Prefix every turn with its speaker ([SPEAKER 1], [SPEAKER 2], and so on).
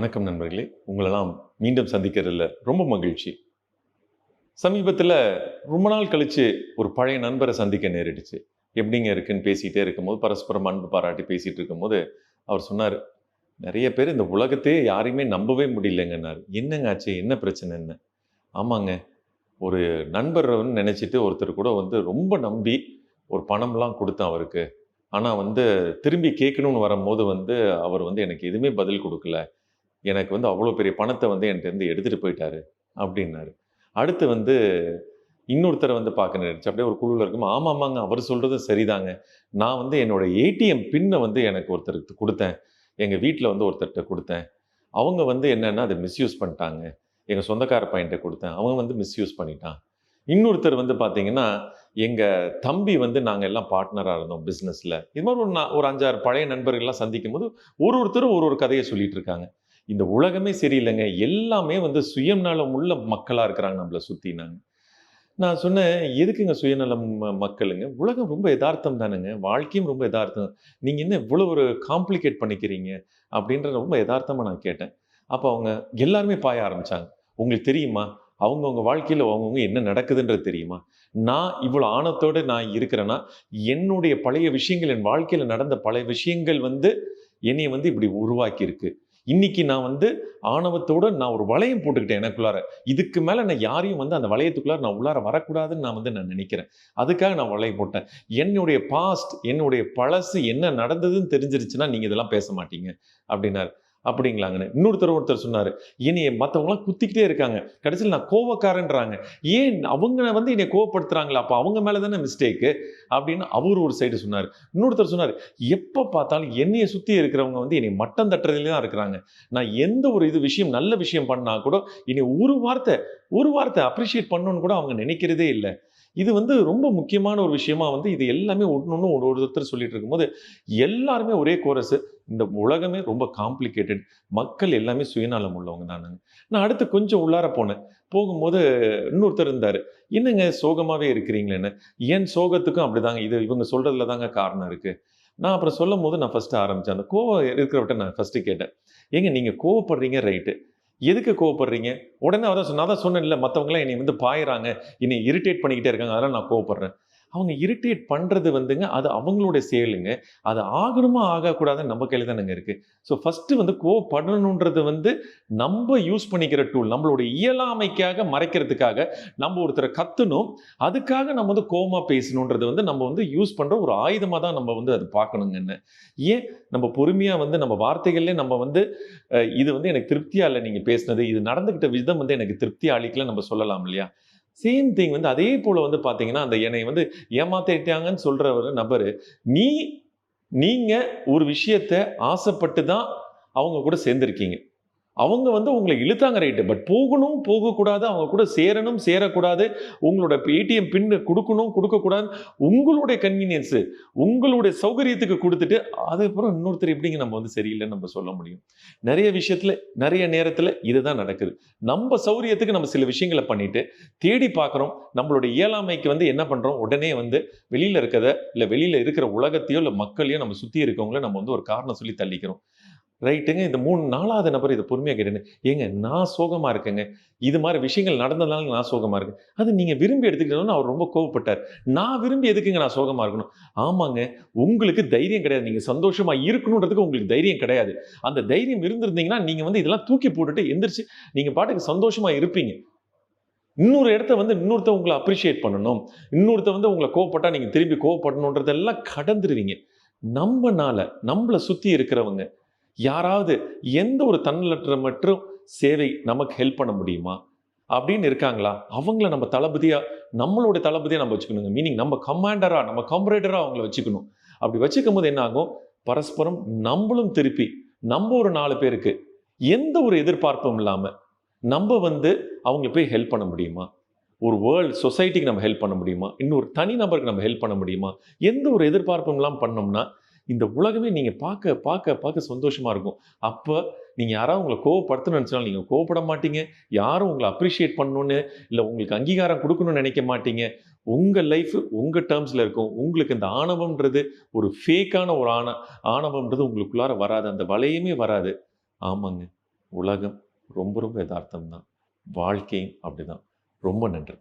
[SPEAKER 1] வணக்கம் நண்பர்களே. உங்களெல்லாம் மீண்டும் சந்திக்கிறதுல ரொம்ப மகிழ்ச்சி. சமீபத்தில ரொம்ப நாள் கழிச்சு ஒரு பழைய நண்பர சந்திக்க நேரிடுச்சு. எப்படிங்க இருக்குன்னு பேசிட்டே இருக்கும்போது, பரஸ்பரம் அன்பு பாராட்டி பேசிட்டு இருக்கும்போது, அவர் சொன்னாரு, "நெறைய பேர் இந்த உலகத்தையே யாரையுமே நம்பவே முடியலங்கன்னாரு." "என்னங்க ஆச்சு? என்ன பிரச்சனைன்னேன்." "ஆமாங்க. ஒரு நண்பர்ன்னு நெனைச்சிட்டு ஒருத்தர் கூட ரொம்ப நம்பி ஒரு பணம்லாம் குடுத்தேன் அவருக்கு. ஆனா திரும்பி கேட்கணும்னு வரும்போது அவர் எனக்கு எதுவுமே பதில் குடுக்கல. எனக்கு அவ்வளோ பெரிய பணத்த என்ட்டருந்து எடுத்துட்டு போயிட்டாரு." அப்டின்னாரு. அடுத்து இன்னொருத்தர பார்க்க நேரிட்டுச்சு. அப்படியே ஒரு குழுவுல இருக்கும்போது, ஆமாமாங்க அவரு சொல்றதும் சரிதாங்க. நான் என்னோட ஏடிஎம் பின்ன எனக்கு ஒருத்தருக்கு குடுத்தேன். எங்க வீட்ல ஒருத்தர்ட்ட குடுத்தேன். அவங்க என்னன்னா அத மிஸ்யூஸ் பண்ணிட்டாங்க. எங்க சொந்தக்கார பையன்ட்ட குடுத்தேன். அவன் மிஸ்யூஸ் பண்ணிட்டான். இன்னொருத்தர் பார்த்தீங்கன்னா, எங்க தம்பி நாங்க எல்லாம் பார்ட்னரா இருந்தோம் பிசினஸ்ல. இது மாரி ஒரு 5, 6 பழைய நண்பர்கள்லாம் சந்திக்கும்போது, ஒருத்தரும் ஒரு கதைய சொல்லிட்டு இருக்காங்க. இந்த உலகமே சரியில்லங்க. எல்லாமே சுயநலம் உள்ள மக்களா இருக்கிறாங்க நம்மள சுத்தினாங்க. நான் சொன்னேன், "எதுக்குங்க சுயநலம் மக்களுங்க? உலகம் ரொம்ப எதார்த்தம் தானங்க. வாழ்க்கையும் ரொம்ப எதார்த்தம். நீங்க என்ன இவ்வளோ ஒரு காம்ப்ளிகேட் பண்ணிக்கிறீங்க?" அப்படின்ற ரொம்ப எதார்த்தமா நான் கேட்டேன். அப்ப அவங்க எல்லாருமே பாய ஆரம்பிச்சாங்க. "உங்களுக்கு தெரியுமா? அவங்கவங்க வாழ்க்கையில அவங்கவங்க என்ன நடக்குதுன்றது தெரியுமா? நான் இவ்வளோ ஆணவத்தோட நான் இருக்கிறேன்னா, என்னுடைய பழைய விஷயங்கள், என் வாழ்க்கையில நடந்த பழைய விஷயங்கள் என்னைய இப்படி உருவாக்கியிருக்கு. இன்னைக்கு நான் ஆணவத்தோட நான் ஒரு வளையம் போட்டுக்கிட்டேன் எனக்குள்ளார. இதுக்கு மேல நான் யாரையும் அந்த வளையத்துக்குள்ளார நான் உள்ளார வரக்கூடாதுன்னு நான் நினைக்கிறேன். அதுக்காக நான் வளையம் போட்டேன். என்னுடைய பாஸ்ட், என்னுடைய பழசு என்ன நடந்ததுன்னு தெரிஞ்சிருச்சுன்னா, நீங்க இதெல்லாம் பேச மாட்டீங்க." அப்படின்னாரு. அப்படிங்களாங்கன்னு. ஒருத்தர் சொன்னாரு, "என்னைய மத்தவங்கலாம் குத்திக்கிட்டே இருக்காங்க. கடைசியில நான் கோவக்காரன்றாங்க. ஏன் அவங்க என்னைய கோவப்படுத்துறாங்களா? அப்ப அவங்க மேல தானே மிஸ்டேக்கு." அப்படின்னு அவரு ஒரு சைடு சொன்னாரு. இன்னொருத்தர் சொன்னாரு, "எப்ப பார்த்தாலும் என்னைய சுத்தி இருக்கிறவங்க என்னைய மட்டம் தட்டுறதிலே தான் இருக்கிறாங்க. நான் எந்த ஒரு விஷயம் நல்ல விஷயம் பண்ணா கூட, என்னைய ஒரு வார்த்தை அப்ரிஷியேட் பண்ணணும்னு கூட அவங்க நினைக்கிறதே இல்ல." இது ரொம்ப முக்கியமான ஒரு விஷயமா இது எல்லாமே ஒண்ணொண்ணு ஒருத்தர் சொல்லிட்டு இருக்கும்போது, எல்லாருமே ஒரே கோரஸ். இந்த உலகமே ரொம்ப காம்ப்ளிகேட்டட். மக்கள் எல்லாமே சுயநலம் உள்ளவங்க தானங்க. நான் அடுத்து கொஞ்சம் உள்ளார போனேன். போகும்போது இன்னொருத்தர் இருந்தாரு. "என்னங்க சோகமாவே இருக்கிறீங்களேன்னு." என் சோகத்துக்கும் அப்படிதாங்க. இது இவங்க சொல்றதுல தாங்க காரணம் இருக்கு. நான் அப்புறம் சொல்லும்போது நான் ஃபர்ஸ்ட்டு ஆரம்பிச்சேன். அந்த கோவம் இருக்கிறவர்ட்ட நான் ஃபர்ஸ்ட்டு கேட்டேன். "ஏங்க நீங்க கோவப்படுறீங்க ரைட்டு. எதுக்கு கோவப்படுறீங்க?" உடனே அவர் தான் சொன்னார். "நான் தான் சொன்னேன்ல மத்தவங்கலாம் என்னைய பாய்றாங்க. என்னைய இரிட்டேட் பண்ணிக்கிட்டே இருக்காங்க. அதனால நான் கோவப்படுறேன்." அவங்க இரிட்டேட் பண்றது அது அவங்களுடைய செயலுங்க. அது ஆகணுமா, ஆகக்கூடாதுன்னு நம்ம கையில தானங்க இருக்கு. ஸோ ஃபர்ஸ்ட்டு கோவப்படணுன்றது நம்ப யூஸ் பண்ணிக்கிற டூல். நம்மளுடைய இயலாமைக்காக மறைக்கிறதுக்காக நம்ம ஒருத்தர கத்தணும். அதுக்காக நம்ம கோவமா பேசணுன்றது நம்ம யூஸ் பண்ற ஒரு ஆயுதமா தான் நம்ம அத பார்க்கணுங்கன்னு. ஏன் நம்ம பொறுமையா நம்ம வார்த்தைகள்லே நம்ம இது எனக்கு திருப்தியா இல்ல நீங்க பேசினது. இது நடந்துகிட்ட விதம் எனக்கு திருப்தியா அளிக்கல நம்ம சொல்லலாம் இல்லையா? சேம் திங் அதே போல பார்த்தீங்கன்னா, அந்த என்னைய ஏமாத்திட்டாங்கன்னு சொல்ற ஒரு நபரு, நீ நீங்க ஒரு விஷயத்த ஆசைப்பட்டு தான் அவங்க கூட சேர்ந்திருக்கீங்க. அவங்க உங்கள இழுத்தாங்க ரைட்டு. பட் போகணும், போகக்கூடாது. அவங்க கூட சேரணும், சேரக்கூடாது. உங்களோட ஏடிஎம் பின் குடுக்கணும், குடுக்கக்கூடாது. உங்களுடைய கன்வீனியன்ஸ், உங்களுடைய சௌகரியத்துக்கு குடுத்துட்டு, அதுக்கப்புறம் இன்னொருத்தர் எப்படிங்க நம்ம சரியில்லன்னு நம்ம சொல்ல முடியும்? நெறைய விஷயத்துல, நெறைய நேரத்துல இதுதான் நடக்குது. நம்ம சௌரியத்துக்கு நம்ம சில விஷயங்கள பண்ணிட்டு, தேடி பார்க்கிறோம். நம்மளுடைய இயலாமைக்கு என்ன பண்றோம்? உடனே வெளியில இருக்கத, இல்ல வெளியில இருக்கிற உலகத்தையோ, இல்ல மக்களையோ நம்ம சுத்தி இருக்கவங்கள நம்ம ஒரு காரணம் சொல்லி தள்ளிக்கிறோம். ரைட்டுங்க. இந்த 4வது நபர் இத பொறுமையா கேட்டுன்னு, "ஏங்க நான் சோகமா இருக்கேங்க. இது மாரி விஷயங்கள் நடந்ததுனால நான் சோகமா இருக்கேன்." அது நீங்க விரும்பி எடுத்துக்கிட்டதுன்னு அவர் ரொம்ப கோவப்பட்டாரு. "நான் விரும்பி எதுக்குங்க நான் சோகமா இருக்கணும்?" ஆமாங்க. உங்களுக்கு தைரியம் கிடையாது. நீங்க சந்தோஷமா இருக்கணுன்றதுக்கு உங்களுக்கு தைரியம் கிடையாது. அந்த தைரியம் இருந்திருந்தீங்கன்னா, நீங்க இதெல்லாம் தூக்கி போட்டுட்டு எந்திரிச்சு, நீங்க பாட்டுக்கு சந்தோஷமா இருப்பீங்க. இன்னொரு இடத்த இன்னொருத்தன் உங்கள அப்ரிஷியேட் பண்ணணும். இன்னொருத்தன் உங்கள கோவப்பட்டா நீங்க திரும்பி கோவப்படணுன்றதெல்லாம் கடந்துருவீங்க. நம்பனால, நம்மள சுத்தி இருக்கிறவங்க யாராவது எந்த ஒரு தன்னலற்றமற்ற சேவை நமக்கு ஹெல்ப் பண்ண முடியுமா? அப்படின்னு இருக்காங்களா? அவங்கள நம்ம தளபதியா நம்மளுடைய தளபதியா நம்ம வச்சுக்கணுங்க. மீனிங் நம்ம கமாண்டரா, நம்ம காம்ரேடரா அவங்கள வச்சுக்கணும். அப்படி வச்சுக்கும்போது என்ன ஆகும்? பரஸ்பரம் நம்பளும் திருப்பி, நம்ப ஒரு 4 பேருக்கு எந்த ஒரு எதிர்பார்ப்பும் இல்லாம, நம்ப அவங்களுக்கு போய் ஹெல்ப் பண்ண முடியுமா? ஒரு சொசைட்டிக்கு நம்ம ஹெல்ப் பண்ண முடியுமா? இன்னொரு தனி நபருக்கு நம்ம ஹெல்ப் பண்ண முடியுமா? எந்த ஒரு எதிர்பார்ப்பும் இல்லாம பண்ணோம்னா, இந்த உலகமே நீங்க பார்க்க சந்தோஷமா இருக்கும். அப்ப நீங்க யாராவது உங்கள கோவப்படுத்தணும்னு நெனச்சாலும் நீங்க கோவப்பட மாட்டீங்க. யாரும் உங்கள அப்ரிஷியேட் பண்ணணும்னு, இல்ல உங்களுக்கு அங்கீகாரம் குடுக்கணும்னு நெனைக்க மாட்டீங்க. உங்க லைஃப் உங்க டெர்ம்ஸ்ல இருக்கும். உங்களுக்கு இந்த ஆணவம்ன்றது ஒரு ஃபேக்கான ஒரு ஆணவம்ன்றது உங்களுக்குள்ளார வராது. அந்த வளையமே வராது. ஆமாங்க. உலகம் ரொம்ப ரொம்ப யதார்த்தம் தான். வாழ்க்கையும் அப்படிதான். ரொம்ப நன்றி.